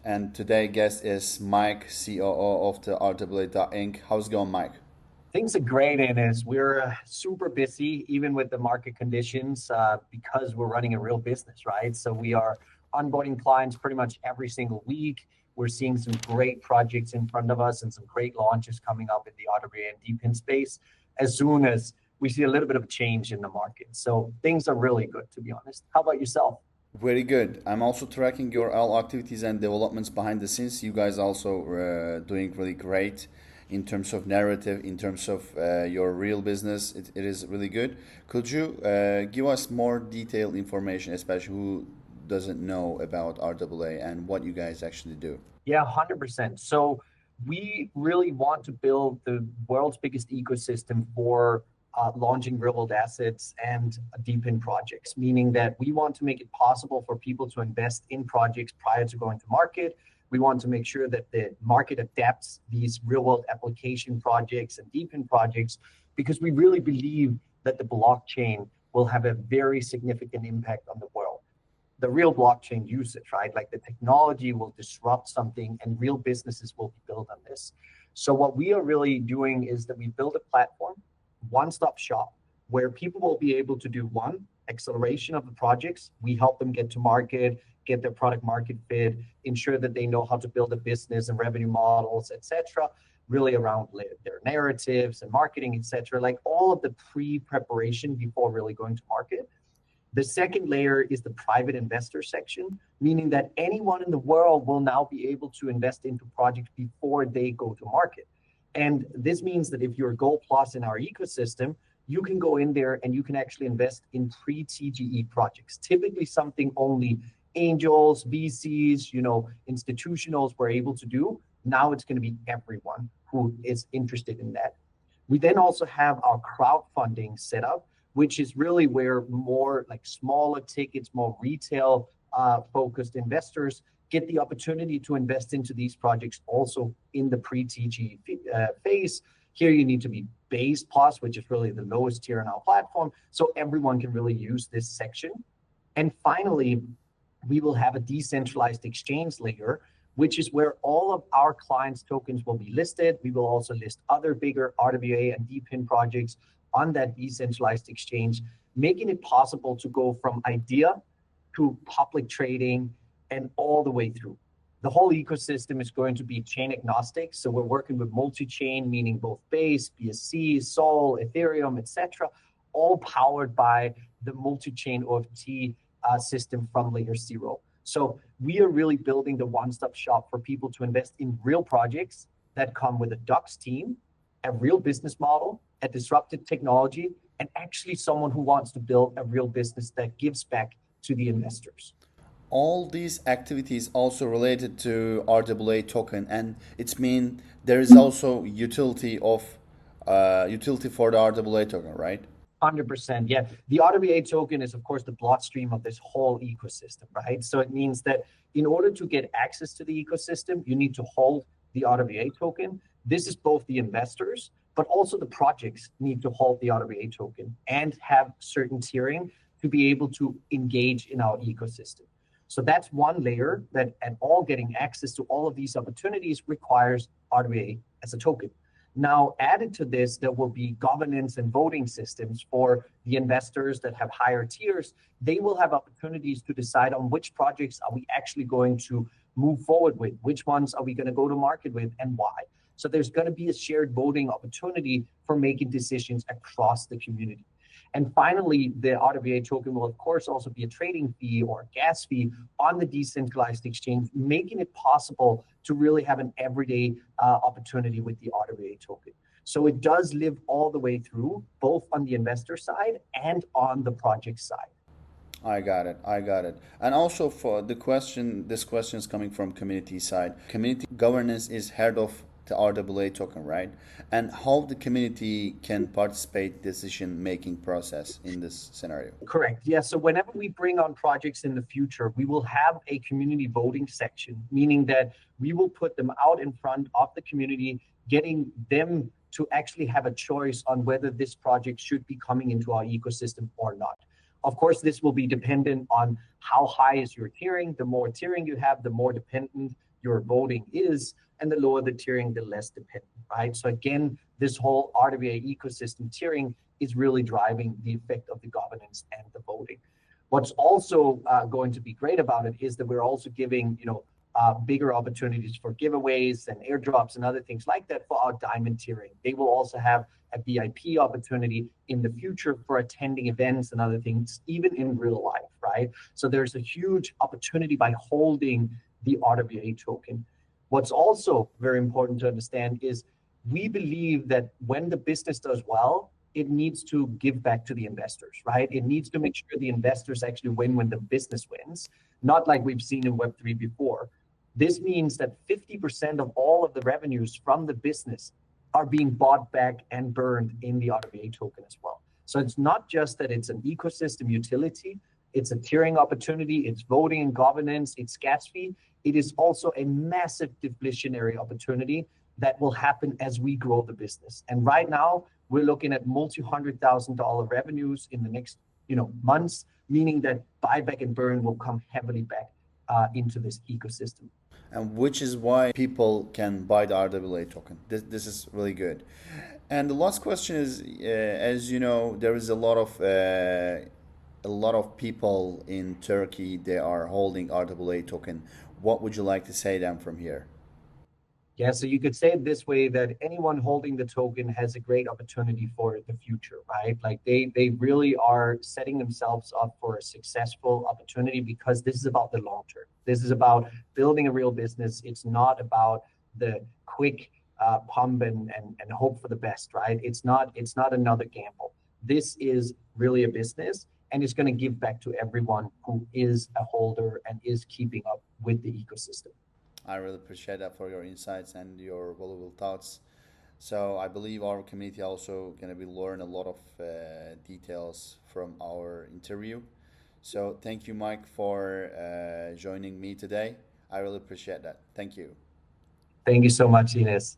and today guest is Mike, COO of the RWA.inc. How's it going, Mike? Things are great, and as we're super busy, even with the market conditions, because we're running a real business, right? So we are onboarding clients pretty much every single week. We're seeing some great projects in front of us and some great launches coming up in the RWA and DeepIn space as soon as we see a little bit of a change in the market. So things are really good, to be honest. How about yourself? Very good. I'm also tracking your all activities and developments behind the scenes. You guys also doing really great in terms of narrative, in terms of your real business. It is really good. Could you give us more detailed information, especially who doesn't know about RWA and what you guys actually do? Yeah, 100%. So we really want to build the world's biggest ecosystem for launching real world assets and deep-in projects, meaning that we want to make it possible for people to invest in projects prior to going to market. We want to make sure that the market adapts these real world application projects and deep-in projects, because we really believe that the blockchain will have a very significant impact on the world. The real blockchain usage, right? Like the technology will disrupt something and real businesses will be built on this. So what we are really doing is that we build a platform, one-stop shop, where people will be able to do one, acceleration of the projects. We help them get to market, get their product market fit, ensure that they know how to build a business and revenue models, etc. Really around their narratives and marketing, etc. Like all of the pre-preparation before really going to market. The second layer is the private investor section, meaning that anyone in the world will now be able to invest into projects before they go to market. And this means that if you're Gold Plus in our ecosystem, you can go in there and you can actually invest in pre-TGE projects, typically something only angels, VCs, institutionals were able to do. Now it's going to be everyone who is interested in that. We then also have our crowdfunding setup, which is really where more like smaller tickets, more retail focused investors get the opportunity to invest into these projects also in the pre-TG phase. Here you need to be base plus, which is really the lowest tier in our platform, so everyone can really use this section. And finally, we will have a decentralized exchange layer, which is where all of our clients' tokens will be listed. We will also list other bigger RWA and DeepIn projects on that decentralized exchange, making it possible to go from idea to public trading and all the way through. The whole ecosystem is going to be chain agnostic. So we're working with multi-chain, meaning both Base, BSC, Sol, Ethereum, etc., all powered by the multi-chain OFT system from layer 0. So we are really building the one-stop shop for people to invest in real projects that come with a Docs team, a real business model, a disruptive technology, and actually someone who wants to build a real business that gives back to the investors. All these activities also related to RWA token, and it's mean there is also utility for the RWA token, right? 100%. Yeah. The RWA token is, of course, the bloodstream of this whole ecosystem, right? So it means that in order to get access to the ecosystem, you need to hold the RWA token. This is both the investors, but also the projects need to hold the RWA token and have certain tiering to be able to engage in our ecosystem. So that's one layer that at all getting access to all of these opportunities requires RWA as a token. Now, added to this, there will be governance and voting systems for the investors that have higher tiers. They will have opportunities to decide on which projects are we actually going to move forward with, which ones are we going to go to market with, and why. So there's going to be a shared voting opportunity for making decisions across the community. And finally, the RWA token will, of course, also be a trading fee or a gas fee on the decentralized exchange, making it possible to really have an everyday opportunity with the RWA token. So it does live all the way through, both on the investor side and on the project side. I got it. And also for this question is coming from community side. Community governance is head of the RWA token, right? And how the community can participate decision-making process in this scenario? Correct. Yeah. So whenever we bring on projects in the future, we will have a community voting section, meaning that we will put them out in front of the community, getting them to actually have a choice on whether this project should be coming into our ecosystem or not. Of course, this will be dependent on how high is your tiering. The more tiering you have, the more dependent your voting is, and the lower the tiering, the less dependent, right? So again, this whole RWA ecosystem tiering is really driving the effect of the governance and the voting. What's also going to be great about it is that we're also giving, bigger opportunities for giveaways and airdrops and other things like that for our diamond tiering. They will also have a VIP opportunity in the future for attending events and other things, even in real life, right? So there's a huge opportunity by holding the RWA token. What's also very important to understand is we believe that when the business does well, it needs to give back to the investors, right? It needs to make sure the investors actually win when the business wins, not like we've seen in Web3 before. This means that 50% of all of the revenues from the business are being bought back and burned in the RWA token as well. So it's not just that it's an ecosystem utility, it's a tiering opportunity, it's voting and governance, it's gas fee. It is also a massive deflationary opportunity that will happen as we grow the business. And right now, we're looking at multi-$100,000 revenues in the next months, meaning that buyback and burn will come heavily back into this ecosystem. And which is why people can buy the RWA token. This is really good. And the last question is, as you know, there is a lot of people in Turkey. They are holding RWA token. What would you like to say to them from here? Yeah, so you could say it this way, that anyone holding the token has a great opportunity for the future, right? Like they really are setting themselves up for a successful opportunity because this is about the long term. This is about building a real business. It's not about the quick pump and hope for the best, right? It's not another gamble. This is really a business, and it's going to give back to everyone who is a holder and is keeping up with the ecosystem. I really appreciate that for your insights and your valuable thoughts. So I believe our community also going to be learn a lot of details from our interview. So thank you, Mike, for joining me today. I really appreciate that. Thank you. Thank you so much, Ines.